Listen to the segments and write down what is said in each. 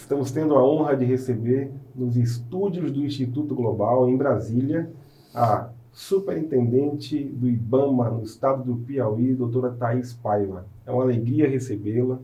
Estamos tendo a honra de receber nos estúdios do Instituto Global, em Brasília, a superintendente do IBAMA no estado do Piauí, doutora Thaís Paiva. É uma alegria recebê-la,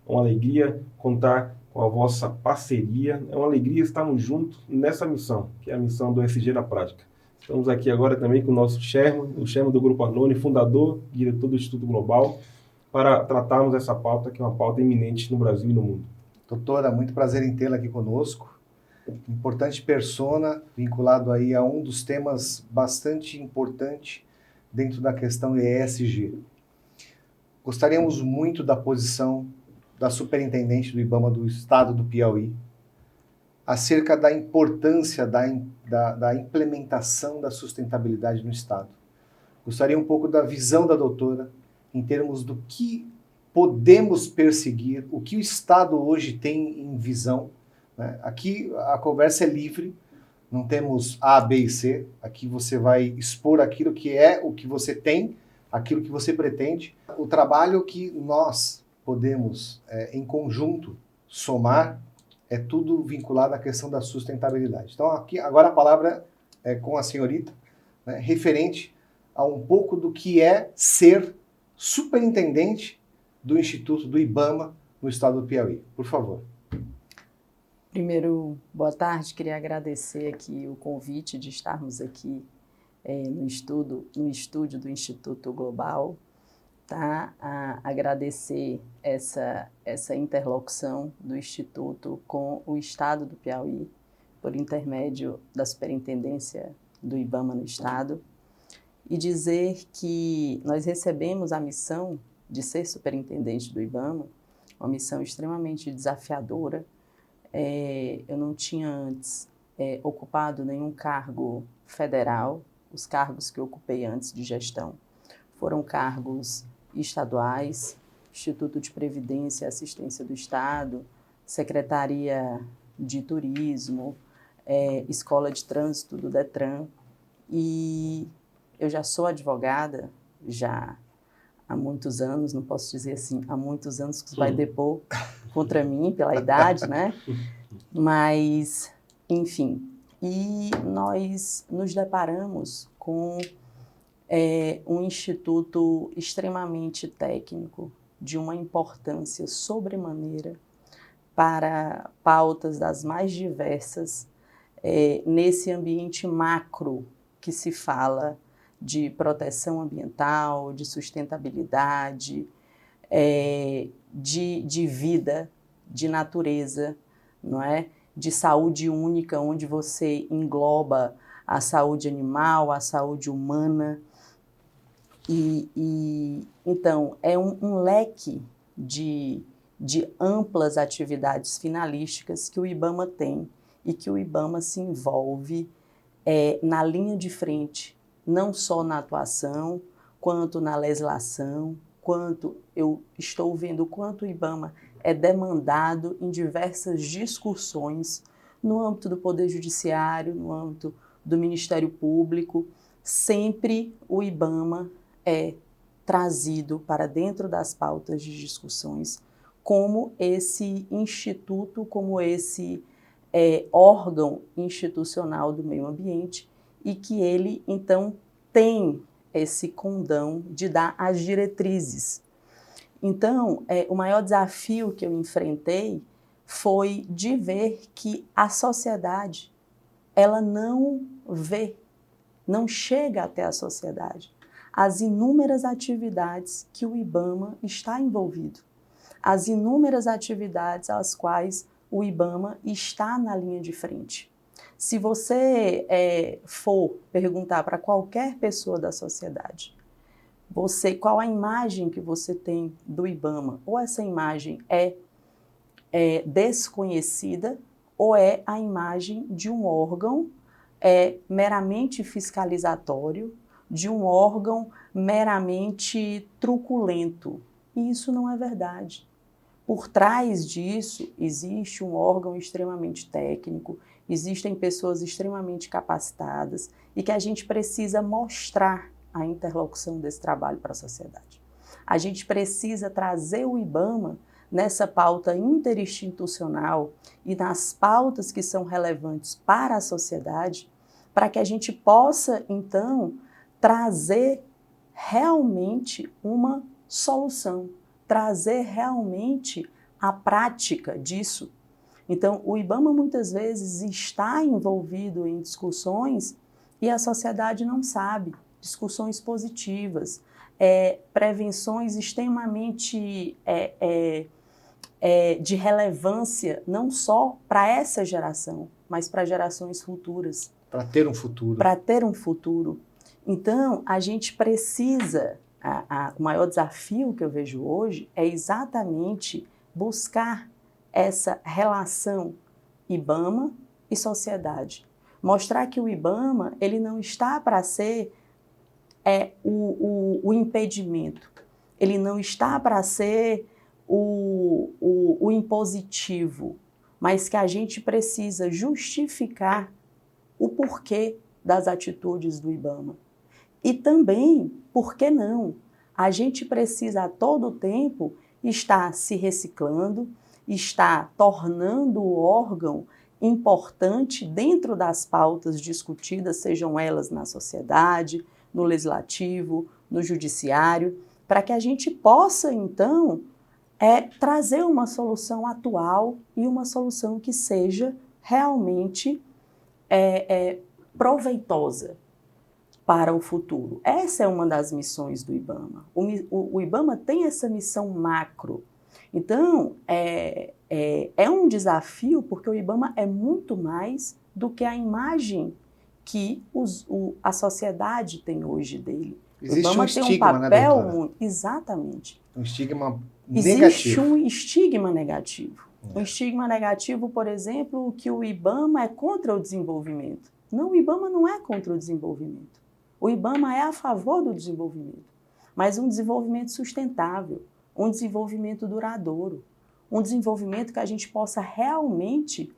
é uma alegria contar com a vossa parceria, é uma alegria estarmos juntos nessa missão, que é a missão do SG na Prática. Estamos aqui agora também com o nosso chairman, o chairman do Grupo Arnone, fundador, diretor do Instituto Global, para tratarmos essa pauta, que é uma pauta iminente no Brasil e no mundo. Doutora, muito prazer em tê-la aqui conosco. Importante persona, vinculado aí a um dos temas bastante importante dentro da questão ESG. Gostaríamos muito da posição da superintendente do IBAMA do estado do Piauí acerca da importância da implementação da sustentabilidade no estado. Gostaria um pouco da visão da doutora em termos do que podemos perseguir, o que o estado hoje tem em visão, né? Aqui a conversa é livre, não temos A, B e C. Aqui você vai expor aquilo que é o que você tem, aquilo que você pretende. O trabalho que nós podemos, em conjunto, somar, é tudo vinculado à questão da sustentabilidade. Então, aqui, agora a palavra é com a senhorita, né, referente a um pouco do que é ser superintendente do Instituto do IBAMA no estado do Piauí. Por favor. Primeiro, boa tarde. Queria agradecer aqui o convite de estarmos aqui no estúdio do Instituto Global, tá? Agradecer essa interlocução do Instituto com o estado do Piauí, por intermédio da superintendência do IBAMA no estado, e dizer que nós recebemos a missão de ser superintendente do IBAMA, uma missão extremamente desafiadora. Eu não tinha antes ocupado nenhum cargo federal. Os cargos que eu ocupei antes de gestão foram cargos estaduais, Instituto de Previdência e Assistência do Estado, Secretaria de Turismo, Escola de Trânsito do Detran, e eu já sou advogada, já há muitos anos, não posso dizer assim, há muitos anos que você vai depor contra mim pela idade, né? Mas, enfim, e nós nos deparamos com um instituto extremamente técnico, de uma importância sobremaneira para pautas das mais diversas, nesse ambiente macro que se fala de proteção ambiental, de sustentabilidade, de vida, de natureza, não é? De saúde única, onde você engloba a saúde animal, a saúde humana. Então, é um leque de amplas atividades finalísticas que o IBAMA tem e que o IBAMA se envolve na linha de frente, não só na atuação, quanto na legislação, quanto eu estou vendo quanto o IBAMA é demandado em diversas discussões no âmbito do Poder Judiciário, no âmbito do Ministério Público. Sempre o IBAMA é trazido para dentro das pautas de discussões como esse instituto, como esse órgão institucional do meio ambiente, e que ele, então, tem esse condão de dar as diretrizes. Então, o maior desafio que eu enfrentei foi de ver que a sociedade, ela não vê, não chega até a sociedade, as inúmeras atividades que o IBAMA está envolvido, as inúmeras atividades às quais o IBAMA está na linha de frente. Se você for perguntar para qualquer pessoa da sociedade, qual a imagem que você tem do IBAMA, ou essa imagem é desconhecida, ou é a imagem de um órgão meramente fiscalizatório, de um órgão meramente truculento. E isso não é verdade. Por trás disso, existe um órgão extremamente técnico, existem pessoas extremamente capacitadas e que a gente precisa mostrar a interlocução desse trabalho para a sociedade. A gente precisa trazer o IBAMA nessa pauta interinstitucional e nas pautas que são relevantes para a sociedade, para que a gente possa, então, trazer realmente uma solução, trazer realmente a prática disso. Então, o IBAMA muitas vezes está envolvido em discussões e a sociedade não sabe, discussões positivas, prevenções extremamente de relevância, não só para essa geração, mas para gerações futuras. Para ter um futuro. Para ter um futuro. Então, a gente precisa, o maior desafio que eu vejo hoje é exatamente buscar essa relação IBAMA e sociedade. Mostrar que o IBAMA ele não está para ser o impedimento, ele não está para ser o impositivo, mas que a gente precisa justificar o porquê das atitudes do IBAMA. E também, por que não? A gente precisa a todo tempo estar se reciclando, estar tornando o órgão importante dentro das pautas discutidas, sejam elas na sociedade, no legislativo, no judiciário, para que a gente possa, então, trazer uma solução atual e uma solução que seja realmente proveitosa para o futuro. Essa é uma das missões do IBAMA. O IBAMA tem essa missão macro. Então, é um desafio porque o IBAMA é muito mais do que a imagem que a sociedade tem hoje dele. Existe o IBAMA um tem estigma, um papel né, doutora? Exatamente. Um estigma Existe negativo. um estigma negativo. Um estigma negativo, por exemplo, que o IBAMA é contra o desenvolvimento. Não, o IBAMA não é contra o desenvolvimento. O IBAMA é a favor do desenvolvimento, mas um desenvolvimento sustentável, um desenvolvimento duradouro, um desenvolvimento que a gente possa realmente,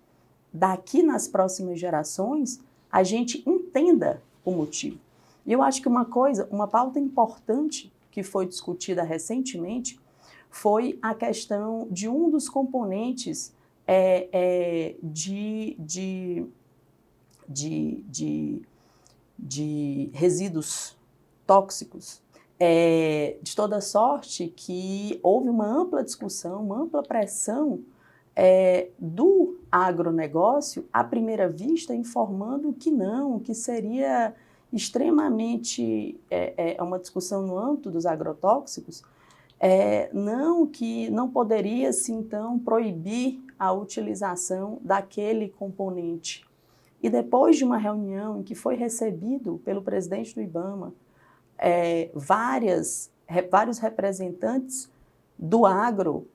daqui nas próximas gerações, a gente entenda o motivo. E eu acho que uma pauta importante que foi discutida recentemente foi a questão de um dos componentes de resíduos tóxicos, de toda sorte que houve uma ampla discussão, uma ampla pressão do agronegócio, à primeira vista, informando que não, que seria extremamente, uma discussão no âmbito dos agrotóxicos, que não poderia-se, então, proibir a utilização daquele componente. E depois de uma reunião em que foi recebido pelo presidente do IBAMA, vários representantes do agro,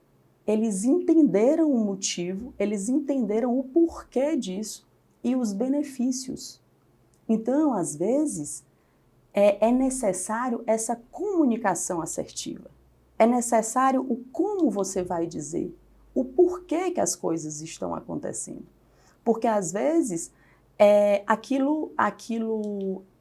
eles entenderam o motivo, eles entenderam o porquê disso e os benefícios. Então, às vezes, é necessário essa comunicação assertiva. É necessário o como você vai dizer, o porquê que as coisas estão acontecendo. Porque, às vezes, aquilo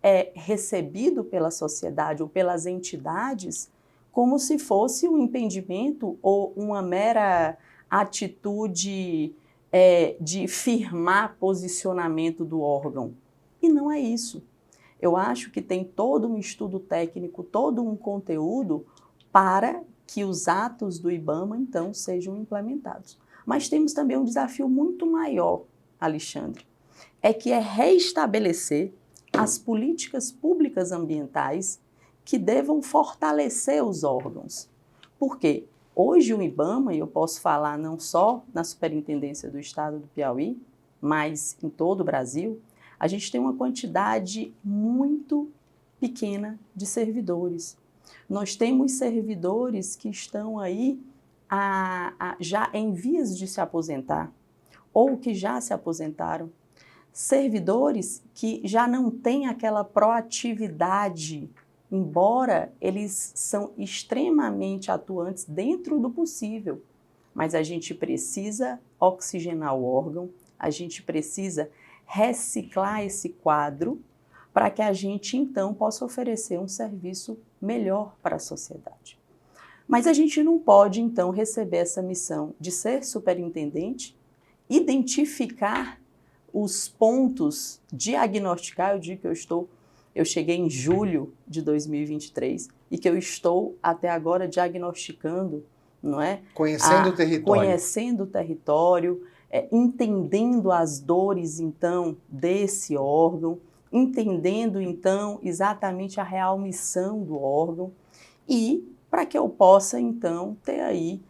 é recebido pela sociedade ou pelas entidades como se fosse um impedimento ou uma mera atitude de firmar posicionamento do órgão. E não é isso. Eu acho que tem todo um estudo técnico, todo um conteúdo para que os atos do IBAMA, então, sejam implementados. Mas temos também um desafio muito maior, Alexandre, que é reestabelecer as políticas públicas ambientais que devam fortalecer os órgãos. Por quê? Hoje o IBAMA, e eu posso falar não só na Superintendência do Estado do Piauí, mas em todo o Brasil, a gente tem uma quantidade muito pequena de servidores. Nós temos servidores que estão aí já em vias de se aposentar, ou que já se aposentaram. Servidores que já não têm aquela proatividade, embora eles são extremamente atuantes dentro do possível. Mas a gente precisa oxigenar o órgão, a gente precisa reciclar esse quadro para que a gente, então, possa oferecer um serviço melhor para a sociedade. Mas a gente não pode, então, receber essa missão de ser superintendente, identificar os pontos, diagnosticar. Eu digo que eu cheguei em julho de 2023 e que eu estou até agora diagnosticando, não é? Conhecendo o território. Conhecendo o território, entendendo as dores, então, desse órgão, entendendo, então, exatamente a real missão do órgão e para que eu possa, então, ter aí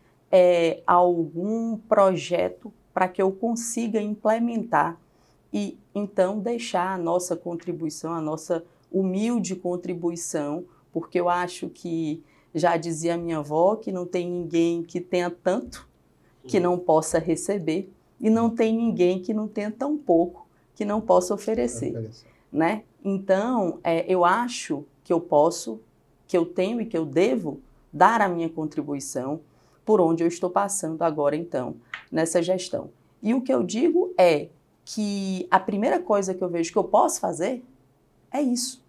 algum projeto para que eu consiga implementar e, então, deixar a nossa contribuição, a nossa humilde contribuição, porque eu acho que, já dizia minha avó, que não tem ninguém que tenha tanto que não possa receber e não tem ninguém que não tenha tão pouco que não possa oferecer, né? Então, eu acho que eu posso, que eu tenho e que eu devo dar a minha contribuição por onde eu estou passando agora, então, nessa gestão. E o que eu digo é que a primeira coisa que eu vejo que eu posso fazer é isso.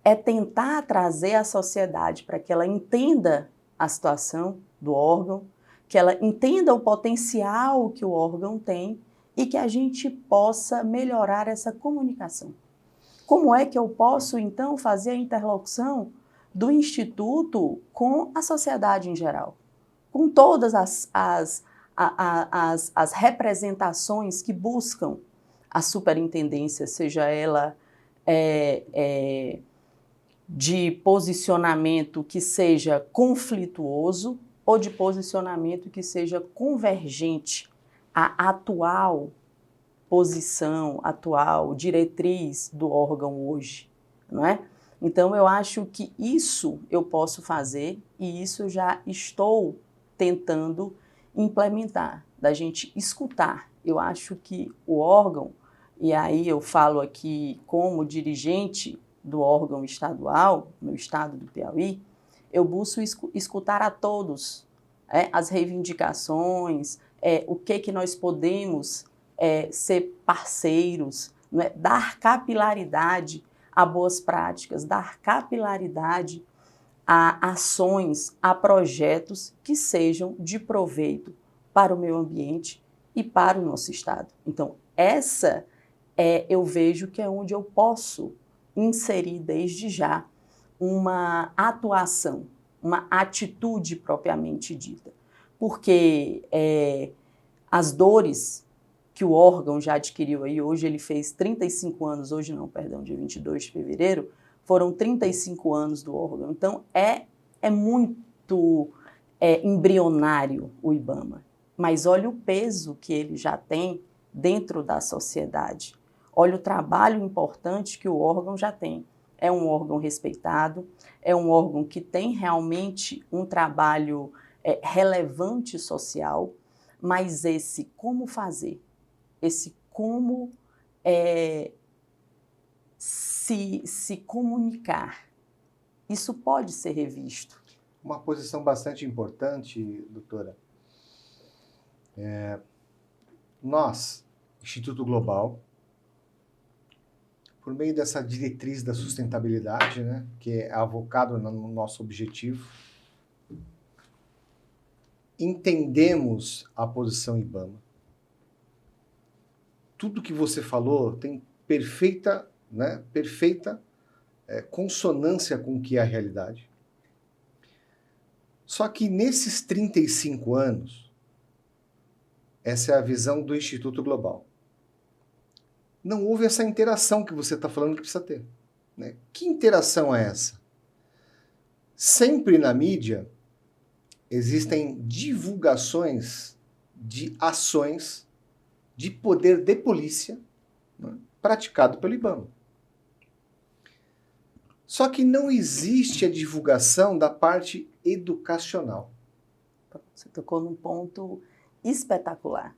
É tentar trazer a sociedade para que ela entenda a situação do órgão, que ela entenda o potencial que o órgão tem e que a gente possa melhorar essa comunicação. Como é que eu posso, então, fazer a interlocução do Instituto com a sociedade em geral? Com todas as representações que buscam a superintendência, seja ela de posicionamento que seja conflituoso ou de posicionamento que seja convergente à atual posição, atual diretriz do órgão hoje, não é? Então, eu acho que isso eu posso fazer e isso já estou tentando implementar, da gente escutar. Eu acho que o órgão, e aí eu falo aqui como dirigente do órgão estadual, no estado do Piauí, eu busco escutar a todos, as reivindicações, o que nós podemos ser parceiros, não é? Dar capilaridade a boas práticas, dar capilaridade a ações, a projetos que sejam de proveito para o meio ambiente e para o nosso estado. Então, essa eu vejo que é onde eu posso inserir desde já uma atuação, uma atitude propriamente dita. Porque as dores que o órgão já adquiriu aí, hoje ele fez 35 anos, hoje não, perdão, dia 22 de fevereiro, foram 35 anos do órgão. Então, é muito embrionário o IBAMA, mas olha o peso que ele já tem dentro da sociedade. Olha o trabalho importante que o órgão já tem. É um órgão respeitado, é um órgão que tem realmente um trabalho relevante social, mas esse como fazer, esse como se comunicar, isso pode ser revisto. Uma posição bastante importante, doutora. Nós, Instituto Global, por meio dessa diretriz da sustentabilidade, né, que é avocado no nosso objetivo, entendemos a posição IBAMA. Tudo que você falou tem perfeita consonância com o que é a realidade. Só que nesses 35 anos, essa é a visão do Instituto Global. Não houve essa interação que você está falando que precisa ter, né? Que interação é essa? Sempre na mídia existem divulgações de ações de poder de polícia, né, praticado pelo IBAMA. Só que não existe a divulgação da parte educacional. Você tocou num ponto espetacular.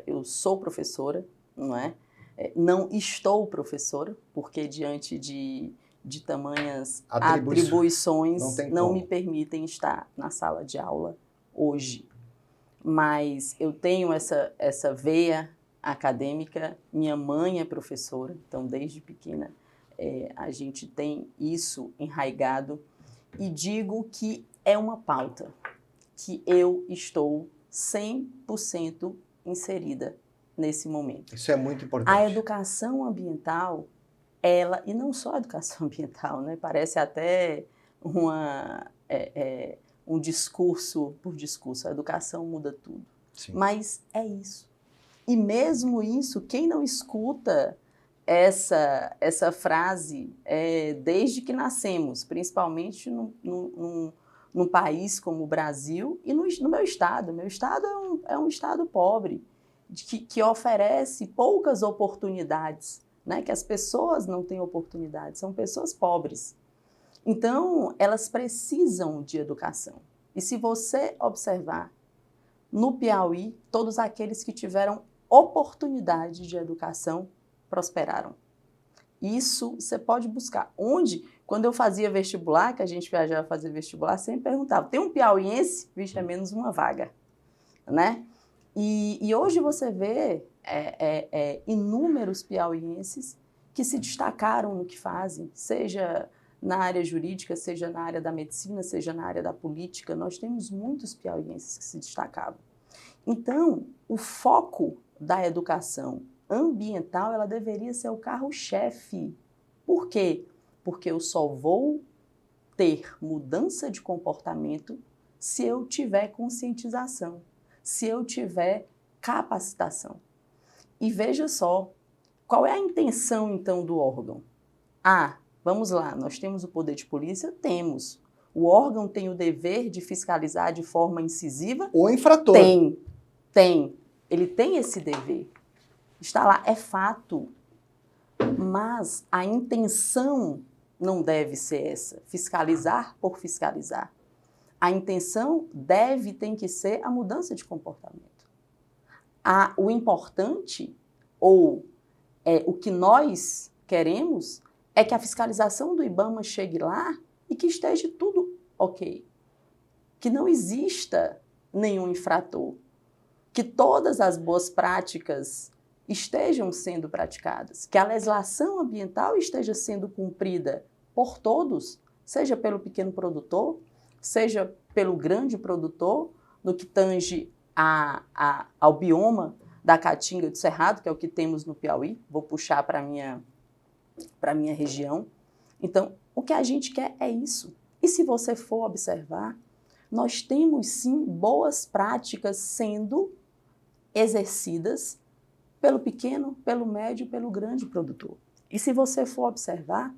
Eu sou professora, não é? Não estou professora, porque diante de tamanhas atribuições não me permitem estar na sala de aula hoje. Mas eu tenho essa veia acadêmica, minha mãe é professora, então desde pequena a gente tem isso enraigado, e digo que é uma pauta que eu estou 100% inserida nesse momento. Isso é muito importante. A educação ambiental, ela, e não só a educação ambiental, né? Parece até um discurso por discurso, a educação muda tudo. Sim. Mas é isso. E mesmo isso, quem não escuta essa frase desde que nascemos, principalmente num país como o Brasil e no meu estado. Meu estado é um estado pobre, que oferece poucas oportunidades, né? Que as pessoas não têm oportunidades, são pessoas pobres. Então, elas precisam de educação. E se você observar, no Piauí, todos aqueles que tiveram oportunidade de educação prosperaram. Isso você pode buscar. Quando eu fazia vestibular, que a gente viajava fazer vestibular, sempre perguntava, tem um piauiense? Vixe, é menos uma vaga, né? E hoje você vê inúmeros piauienses que se destacaram no que fazem, seja na área jurídica, seja na área da medicina, seja na área da política. Nós temos muitos piauienses que se destacavam. Então, o foco da educação ambiental, ela deveria ser o carro-chefe. Por quê? Porque eu só vou ter mudança de comportamento se eu tiver conscientização, se eu tiver capacitação. E veja só, qual é a intenção, então, do órgão? Vamos lá, nós temos o poder de polícia? Temos. O órgão tem o dever de fiscalizar de forma incisiva? O infrator. Tem. Ele tem esse dever. Está lá, é fato. Mas a intenção não deve ser essa, fiscalizar por fiscalizar. A intenção tem que ser a mudança de comportamento. O importante, ou o que nós queremos, é que a fiscalização do IBAMA chegue lá e que esteja tudo ok. Que não exista nenhum infrator. Que todas as boas práticas estejam sendo praticadas. Que a legislação ambiental esteja sendo cumprida por todos, seja pelo pequeno produtor, seja pelo grande produtor, no que tange ao bioma da Caatinga do Cerrado, que é o que temos no Piauí. Vou puxar para a minha região. Então, o que a gente quer é isso. E se você for observar, nós temos sim boas práticas sendo exercidas pelo pequeno, pelo médio, pelo grande produtor. E se você for observar,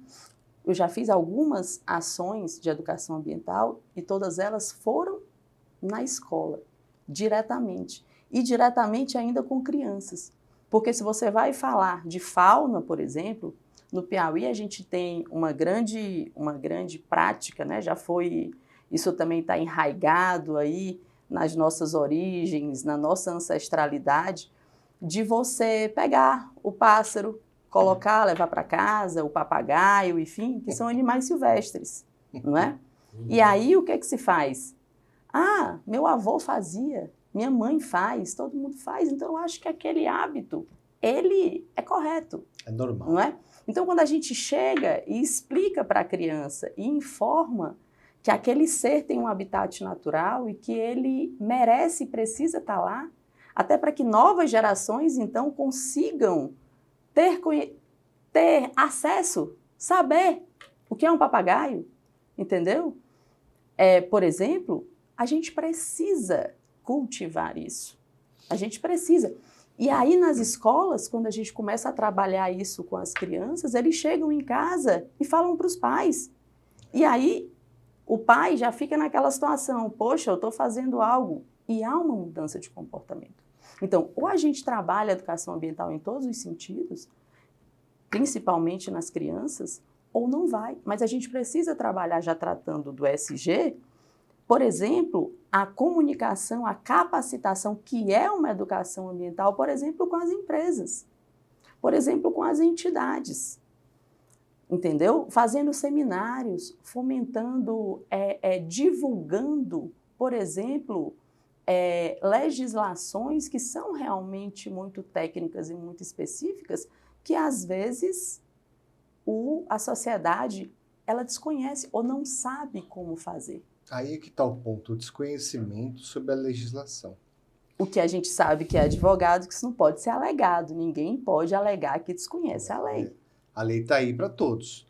eu já fiz algumas ações de educação ambiental e todas elas foram na escola, diretamente. E diretamente ainda com crianças. Porque se você vai falar de fauna, por exemplo, no Piauí a gente tem uma grande prática, né? Isso também está enraizado aí nas nossas origens, na nossa ancestralidade, de você pegar o pássaro, colocar, levar para casa, o papagaio, enfim, que são animais silvestres, não é? E aí o que se faz? Meu avô fazia, minha mãe faz, todo mundo faz, então eu acho que aquele hábito, ele é correto. É normal. Não é? Então, quando a gente chega e explica para a criança e informa que aquele ser tem um habitat natural e que ele merece e precisa estar lá, até para que novas gerações, então, consigam ter acesso, saber o que é um papagaio, entendeu? Por exemplo, a gente precisa cultivar isso. A gente precisa. E aí, nas escolas, quando a gente começa a trabalhar isso com as crianças, eles chegam em casa e falam para os pais. E aí, o pai já fica naquela situação, poxa, eu estou fazendo algo. E há uma mudança de comportamento. Então, ou a gente trabalha a educação ambiental em todos os sentidos, principalmente nas crianças, ou não vai. Mas a gente precisa trabalhar, já tratando do ESG, por exemplo, a comunicação, a capacitação, que é uma educação ambiental, por exemplo, com as empresas, por exemplo, com as entidades, entendeu? Fazendo seminários, fomentando, divulgando, por exemplo, legislações que são realmente muito técnicas e muito específicas, que às vezes a sociedade ela desconhece ou não sabe como fazer. Aí que está o ponto, o desconhecimento sobre a legislação. O que a gente sabe que é advogado, que isso não pode ser alegado. Ninguém pode alegar que desconhece a lei. A lei está aí para todos.